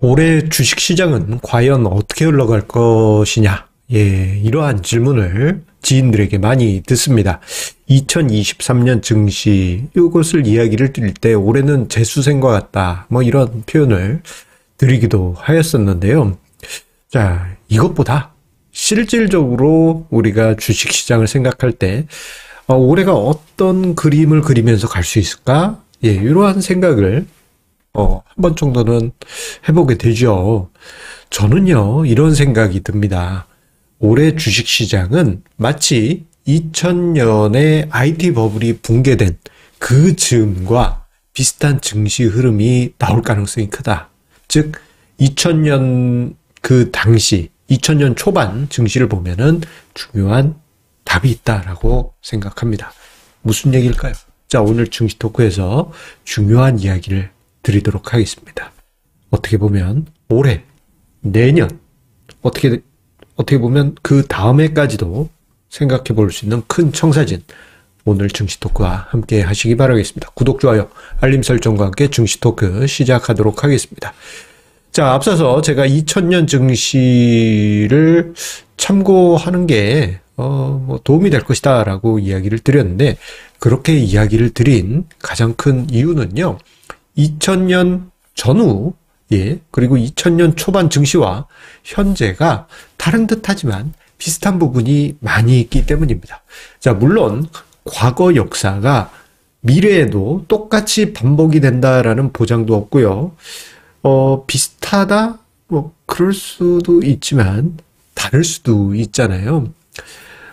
올해 주식시장은 과연 어떻게 흘러갈 것이냐? 이러한 질문을 지인들에게 많이 듣습니다. 2023년 증시, 이것을 이야기를 드릴 때 올해는 재수생과 같다. 이런 표현을 드리기도 하였었는데요. 자, 이것보다 실질적으로 우리가 주식시장을 생각할 때 올해가 어떤 그림을 그리면서 갈 수 있을까? 이러한 생각을 한 번 정도는 해보게 되죠. 저는요, 이런 생각이 듭니다. 올해 주식시장은 마치 2000년에 IT 버블이 붕괴된 그 즈음과 비슷한 증시 흐름이 나올 가능성이 크다. 즉, 2000년 그 당시, 2000년 초반 증시를 보면은 중요한 답이 있다라고 생각합니다. 무슨 얘기일까요? 자, 오늘 증시 토크에서 중요한 이야기를 드리도록 하겠습니다. 어떻게 보면 올해, 내년, 어떻게 보면 그 다음 해까지도 생각해 볼 수 있는 큰 청사진, 오늘 증시 토크와 함께 하시기 바라겠습니다. 구독, 좋아요, 알림 설정과 함께 증시 토크 시작하도록 하겠습니다. 자, 앞서서 제가 2000년 증시를 참고하는 게 도움이 될 것이다 라고 이야기를 드렸는데, 그렇게 이야기를 드린 가장 큰 이유는요, 2000년 전후, 그리고 2000년 초반 증시와 현재가 다른 듯하지만 비슷한 부분이 많이 있기 때문입니다. 자, 물론 과거 역사가 미래에도 똑같이 반복이 된다라는 보장도 없고요. 비슷하다? 그럴 수도 있지만 다를 수도 있잖아요.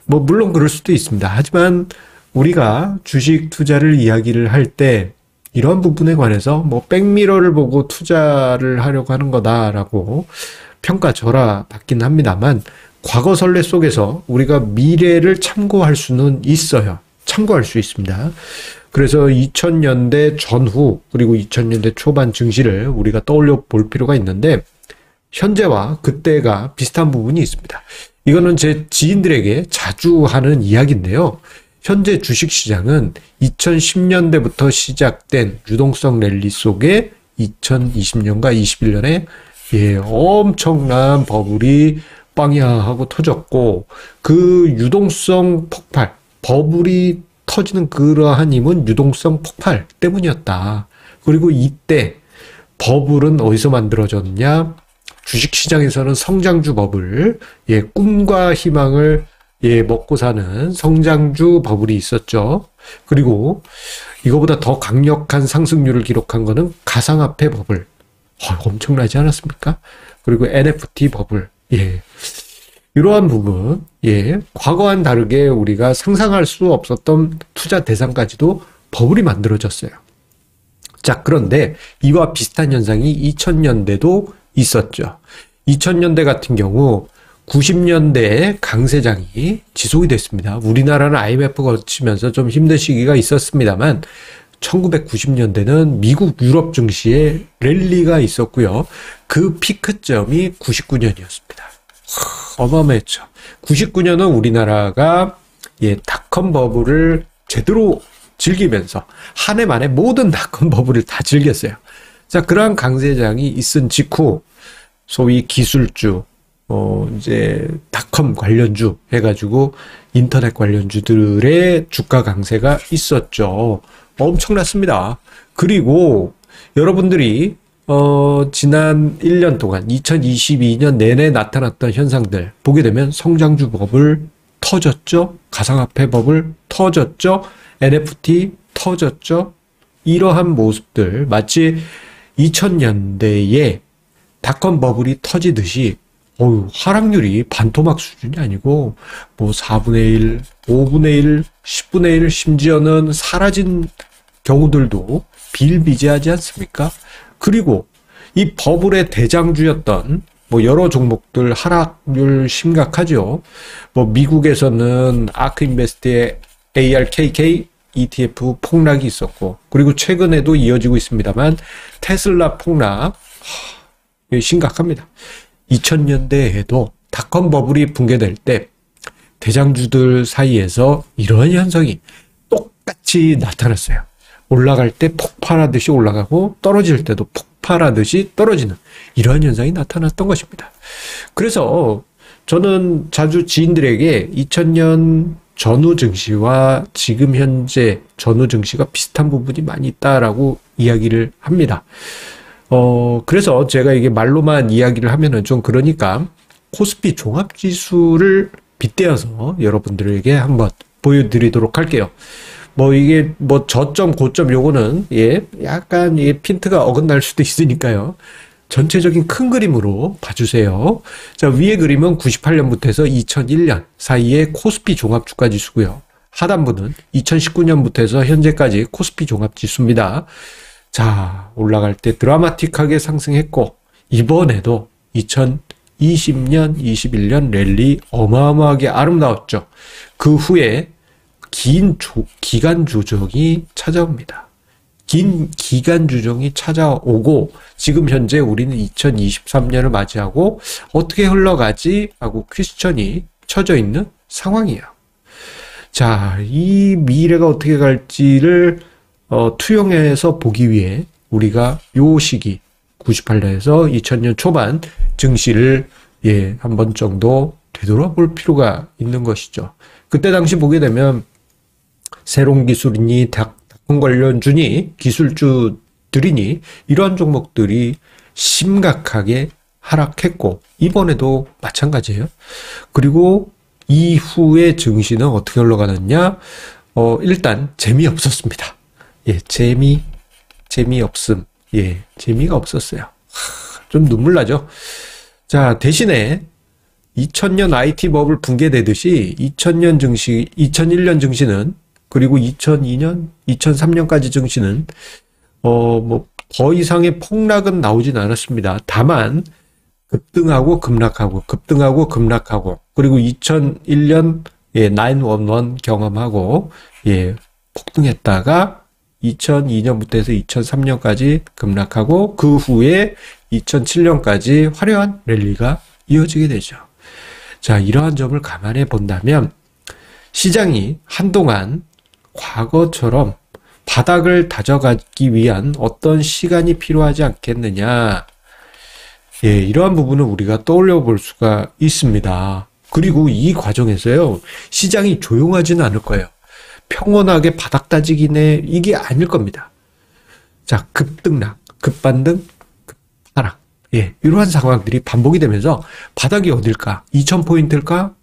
물론 그럴 수도 있습니다. 하지만 우리가 주식 투자를 이야기를 할 때 이런 부분에 관해서 백미러를 보고 투자를 하려고 하는 거다라고 평가절하 받긴 합니다만, 과거 선례 속에서 우리가 미래를 참고할 수는 있어요. 참고할 수 있습니다. 그래서 2000년대 전후 그리고 2000년대 초반 증시를 우리가 떠올려 볼 필요가 있는데, 현재와 그때가 비슷한 부분이 있습니다. 이거는 제 지인들에게 자주 하는 이야기인데요. 현재 주식시장은 2010년대부터 시작된 유동성 랠리 속에 2020년과 21년에 엄청난 버블이 빵야 하고 터졌고, 그 유동성 폭발, 버블이 터지는 그러한 힘은 유동성 폭발 때문이었다. 그리고 이때 버블은 어디서 만들어졌냐? 주식시장에서는 성장주 버블, 꿈과 희망을 먹고 사는 성장주 버블이 있었죠. 그리고 이거보다 더 강력한 상승률을 기록한 거는 가상화폐 버블. 엄청나지 않았습니까? 그리고 NFT 버블. 이러한 부분, 과거와는 다르게 우리가 상상할 수 없었던 투자 대상까지도 버블이 만들어졌어요. 자, 그런데 이와 비슷한 현상이 2000년대도 있었죠. 2000년대 같은 경우 90년대에 강세장이 지속이 됐습니다. 우리나라는 IMF 거치면서 좀 힘든 시기가 있었습니다만 1990년대는 미국 유럽 증시에 랠리가 있었고요. 그 피크점이 99년이었습니다. 어마어마했죠. 99년은 우리나라가 닷컴 버블을 제대로 즐기면서 한 해 만에 모든 닷컴 버블을 다 즐겼어요. 자, 그러한 강세장이 있은 직후 소위 기술주, 이제 닷컴 관련주 해가지고 인터넷 관련주들의 주가 강세가 있었죠. 엄청났습니다. 그리고 여러분들이 지난 1년 동안 2022년 내내 나타났던 현상들 보게 되면 성장주 버블 터졌죠. 가상화폐 버블 터졌죠. NFT 터졌죠. 이러한 모습들, 마치 2000년대에 닷컴 버블이 터지듯이 하락률이 반토막 수준이 아니고 4분의 1, 5분의 1, 10분의 1, 심지어는 사라진 경우들도 비일비재하지 않습니까? 그리고 이 버블의 대장주였던 여러 종목들 하락률 심각하죠. 미국에서는 아크인베스트의 ARKK ETF 폭락이 있었고, 그리고 최근에도 이어지고 있습니다만 테슬라 폭락 심각합니다. 2000년대에도 닷컴 버블이 붕괴될 때 대장주들 사이에서 이러한 현상이 똑같이 나타났어요. 올라갈 때 폭발하듯이 올라가고 떨어질 때도 폭발하듯이 떨어지는 이러한 현상이 나타났던 것입니다. 그래서 저는 자주 지인들에게 2000년 전후 증시와 지금 현재 전후 증시가 비슷한 부분이 많이 있다라고 이야기를 합니다. 그래서 제가 이게 말로만 이야기를 하면은 좀 그러니까 코스피 종합지수를 빗대어서 여러분들에게 한번 보여드리도록 할게요. 이게 저점, 고점 요거는, 약간 핀트가 어긋날 수도 있으니까요. 전체적인 큰 그림으로 봐주세요. 자, 위의 그림은 98년부터 해서 2001년 사이에 코스피 종합주가지수고요. 하단부는 2019년부터 해서 현재까지 코스피 종합지수입니다. 자, 올라갈 때 드라마틱하게 상승했고, 이번에도 2020년, 21년 랠리 어마어마하게 아름다웠죠. 그 후에 기간 조정이 찾아옵니다. 긴 기간 조정이 찾아오고 지금 현재 우리는 2023년을 맞이하고 어떻게 흘러가지? 하고 퀘스천이 쳐져 있는 상황이에요. 자, 이 미래가 어떻게 갈지를 투영해서 보기 위해 우리가 요 시기 98년에서 2000년 초반 증시를 한 번 정도 되돌아볼 필요가 있는 것이죠. 그때 당시 보게 되면 새로운 기술이니 닷컴 관련주니 기술주들이니 이러한 종목들이 심각하게 하락했고 이번에도 마찬가지예요. 그리고 이후에 증시는 어떻게 흘러가느냐? 일단 재미없었습니다. 재미없음. 재미가 없었어요. 좀 눈물 나죠? 자, 대신에 2000년 IT 버블 붕괴되듯이 2001년 증시는 그리고 2002년, 2003년까지 증시는 더 이상의 폭락은 나오진 않았습니다. 다만 급등하고 급락하고 급등하고 급락하고 그리고 2001년 911 경험하고 폭등했다가 2002년부터 해서 2003년까지 급락하고 그 후에 2007년까지 화려한 랠리가 이어지게 되죠. 자, 이러한 점을 감안해 본다면 시장이 한동안 과거처럼 바닥을 다져가기 위한 어떤 시간이 필요하지 않겠느냐. 이러한 부분은 우리가 떠올려 볼 수가 있습니다. 그리고 이 과정에서요, 시장이 조용하지는 않을 거예요. 평온하게 바닥 다지기네, 이게 아닐 겁니다. 자, 급등락, 급반등, 급하락. 이러한 상황들이 반복이 되면서 바닥이 어딜까? 2000포인트일까?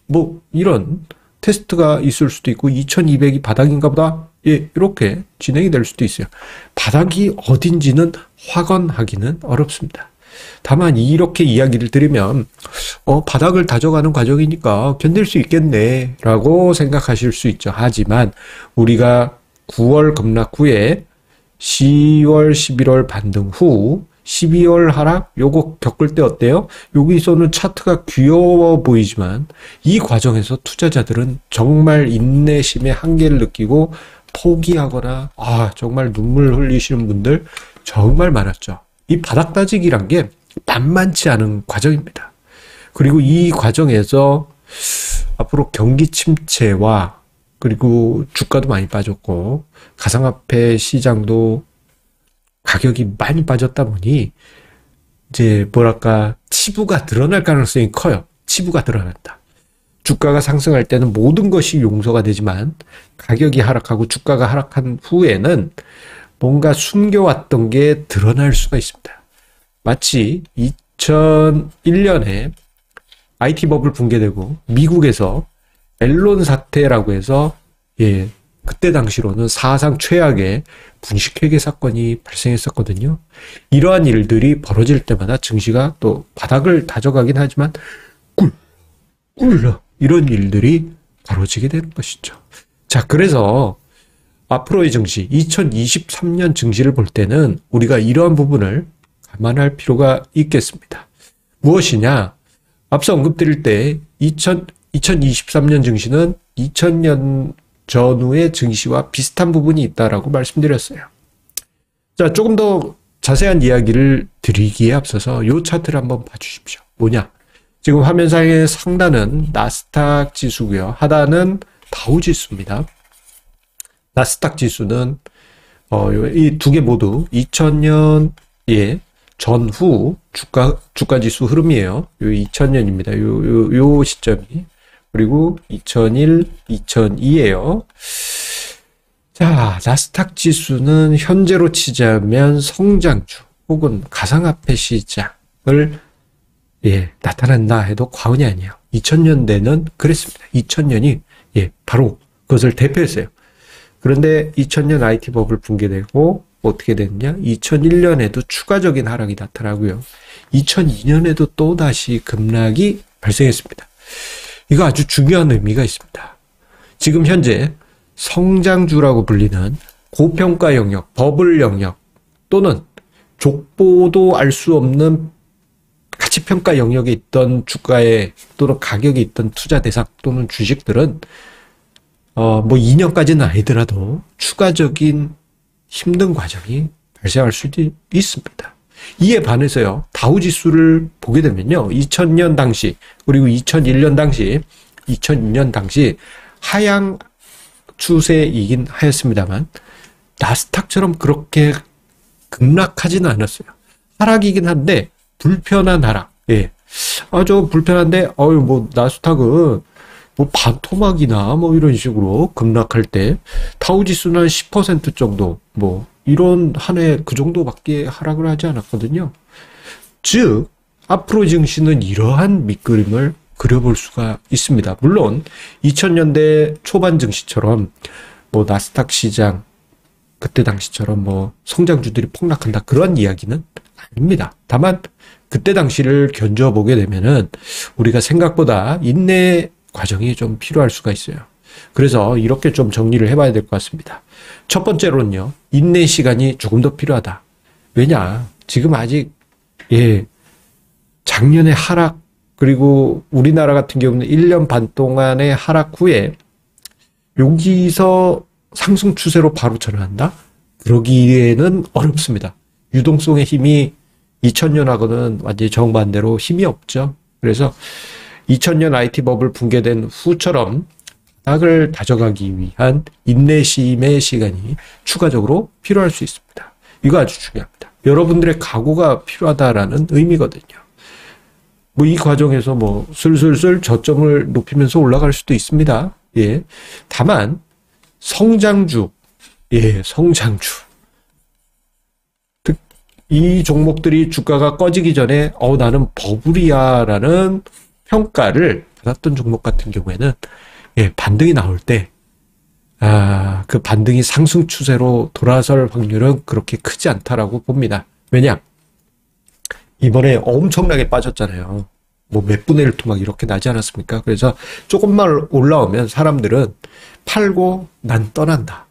이런 테스트가 있을 수도 있고 2200이 바닥인가 보다. 이렇게 진행이 될 수도 있어요. 바닥이 어딘지는 확언하기는 어렵습니다. 다만 이렇게 이야기를 드리면 바닥을 다져가는 과정이니까 견딜 수 있겠네 라고 생각하실 수 있죠. 하지만 우리가 9월 급락 후에 10월, 11월 반등 후 12월 하락 요거 겪을 때 어때요? 여기서는 차트가 귀여워 보이지만 이 과정에서 투자자들은 정말 인내심의 한계를 느끼고 포기하거나 정말 눈물 흘리시는 분들 정말 많았죠. 이 바닥 다지기란 게 만만치 않은 과정입니다. 그리고 이 과정에서 앞으로 경기 침체와 그리고 주가도 많이 빠졌고 가상화폐 시장도 가격이 많이 빠졌다 보니 이제 치부가 드러날 가능성이 커요. 치부가 드러난다. 주가가 상승할 때는 모든 것이 용서가 되지만 가격이 하락하고 주가가 하락한 후에는 뭔가 숨겨왔던 게 드러날 수가 있습니다. 마치 2001년에 IT 버블 붕괴되고 미국에서 앨런 사태라고 해서 그때 당시로는 사상 최악의 분식회계 사건이 발생했었거든요. 이러한 일들이 벌어질 때마다 증시가 또 바닥을 다져가긴 하지만 꿀러 이런 일들이 벌어지게 되는 것이죠. 자, 그래서 앞으로의 증시, 2023년 증시를 볼 때는 우리가 이러한 부분을 감안할 필요가 있겠습니다. 무엇이냐? 앞서 언급드릴 때 2023년 증시는 2000년 전후의 증시와 비슷한 부분이 있다라고 말씀드렸어요. 자, 조금 더 자세한 이야기를 드리기에 앞서서 이 차트를 한번 봐주십시오. 뭐냐? 지금 화면상의 상단은 나스닥 지수고요. 하단은 다우 지수입니다. 나스닥 지수는 이 두 개 모두 2000년에 전후 주가 지수 흐름이에요. 요 2000년입니다. 요 시점이. 그리고 2001, 2002예요. 자, 나스닥 지수는 현재로 치자면 성장주 혹은 가상화폐 시장을 나타낸다 해도 과언이 아니에요. 2000년대는 그랬습니다. 2000년이 바로 그것을 대표했어요. 그런데 2000년 IT 버블 붕괴되고 어떻게 됐냐? 2001년에도 추가적인 하락이 나타나고요. 2002년에도 또다시 급락이 발생했습니다. 이거 아주 중요한 의미가 있습니다. 지금 현재 성장주라고 불리는 고평가 영역, 버블 영역 또는 족보도 알 수 없는 가치평가 영역에 있던 주가에 또는 가격에 있던 투자 대상 또는 주식들은 뭐 2년까지는 아니더라도 추가적인 힘든 과정이 발생할 수도 있습니다. 이에 반해서요, 다우지수를 보게 되면요, 2000년 당시 그리고 2001년 당시, 2002년 당시 하향 추세이긴 하였습니다만 나스닥처럼 그렇게 급락하지는 않았어요. 하락이긴 한데 불편한 하락. 아주 불편한데 뭐 나스닥은 뭐 반토막이나 뭐 이런 식으로 급락할 때 다우지수는 한 10% 정도 뭐 이런 한 해 그 정도밖에 하락을 하지 않았거든요. 즉 앞으로 증시는 이러한 밑그림을 그려볼 수가 있습니다. 물론 2000년대 초반 증시처럼 뭐 나스닥 시장 그때 당시처럼 뭐 성장주들이 폭락한다 그런 이야기는 아닙니다. 다만 그때 당시를 견뎌보게 되면은 우리가 생각보다 인내 과정이 좀 필요할 수가 있어요. 그래서 이렇게 좀 정리를 해봐야 될 것 같습니다. 첫 번째로는요, 인내 시간이 조금 더 필요하다. 왜냐, 지금 아직 작년에 하락 그리고 우리나라 같은 경우는 1년 반 동안의 하락 후에 여기서 상승 추세로 바로 전환한다? 그러기에는 어렵습니다. 유동성의 힘이 2000년하고는 완전히 정반대로 힘이 없죠. 그래서 2000년 IT 버블 붕괴된 후처럼 바닥을 다져가기 위한 인내심의 시간이 추가적으로 필요할 수 있습니다. 이거 아주 중요합니다. 여러분들의 각오가 필요하다라는 의미거든요. 뭐 이 과정에서 뭐 슬슬슬 저점을 높이면서 올라갈 수도 있습니다. 다만 성장주, 성장주. 이 종목들이 주가가 꺼지기 전에 나는 버블이야라는 평가를 받았던 종목 같은 경우에는 반등이 나올 때 그 반등이 상승 추세로 돌아설 확률은 그렇게 크지 않다라고 봅니다. 왜냐? 이번에 엄청나게 빠졌잖아요. 뭐 몇 분의 1토 막 이렇게 나지 않았습니까? 그래서 조금만 올라오면 사람들은 팔고 난 떠난다.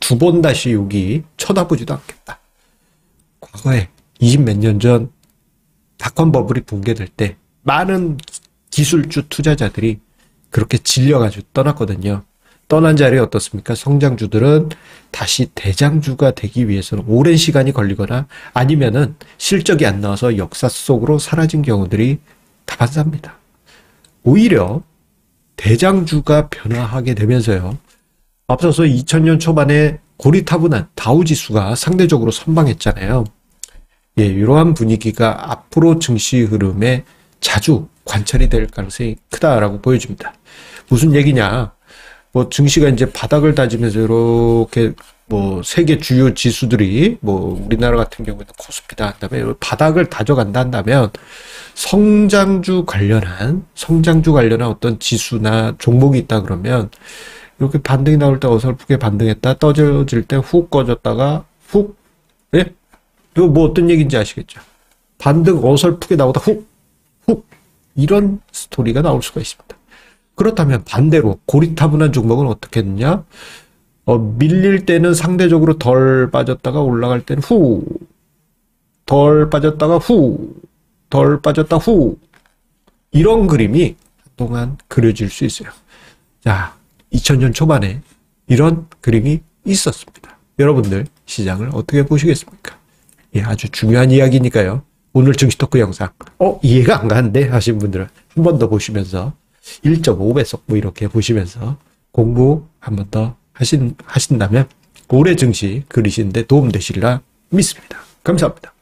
두 번 다시 여기 쳐다보지도 않겠다. 과거에 20몇 년 전 닷컴 버블이 붕괴될 때 많은 기술주 투자자들이 그렇게 질려가지고 떠났거든요. 떠난 자리에 어떻습니까? 성장주들은 다시 대장주가 되기 위해서는 오랜 시간이 걸리거나 아니면은 실적이 안 나와서 역사 속으로 사라진 경우들이 다반사입니다. 오히려 대장주가 변화하게 되면서요. 앞서서 2000년 초반에 고리타분한 다우지수가 상대적으로 선방했잖아요. 이러한 분위기가 앞으로 증시 흐름에 자주 관찰이 될 가능성이 크다라고 보여집니다. 무슨 얘기냐? 뭐 증시가 이제 바닥을 다지면서 이렇게 뭐 세계 주요 지수들이 뭐 우리나라 같은 경우에는 코스피다 한다면 바닥을 다져간다 한다면 성장주 관련한 어떤 지수나 종목이 있다 그러면 이렇게 반등이 나올 때 어설프게 반등했다 떨어질 때 훅 꺼졌다가 훅 이거 뭐 어떤 얘기인지 아시겠죠? 반등 어설프게 나오다 훅 이런 스토리가 나올 수가 있습니다. 그렇다면 반대로 고리타분한 종목은 어떻게 했느냐? 밀릴 때는 상대적으로 덜 빠졌다가 올라갈 때는 덜 빠졌다가 덜 빠졌다 이런 그림이 한동안 그려질 수 있어요. 자, 2000년 초반에 이런 그림이 있었습니다. 여러분들 시장을 어떻게 보시겠습니까? 아주 중요한 이야기니까요. 오늘 증시 토크 영상 이해가 안 가는데 하신 분들은 한 번 더 보시면서 1.5배속 뭐 이렇게 보시면서 공부 한 번 더 하신다면 올해 증시 그리시는데 도움 되시리라 믿습니다. 감사합니다.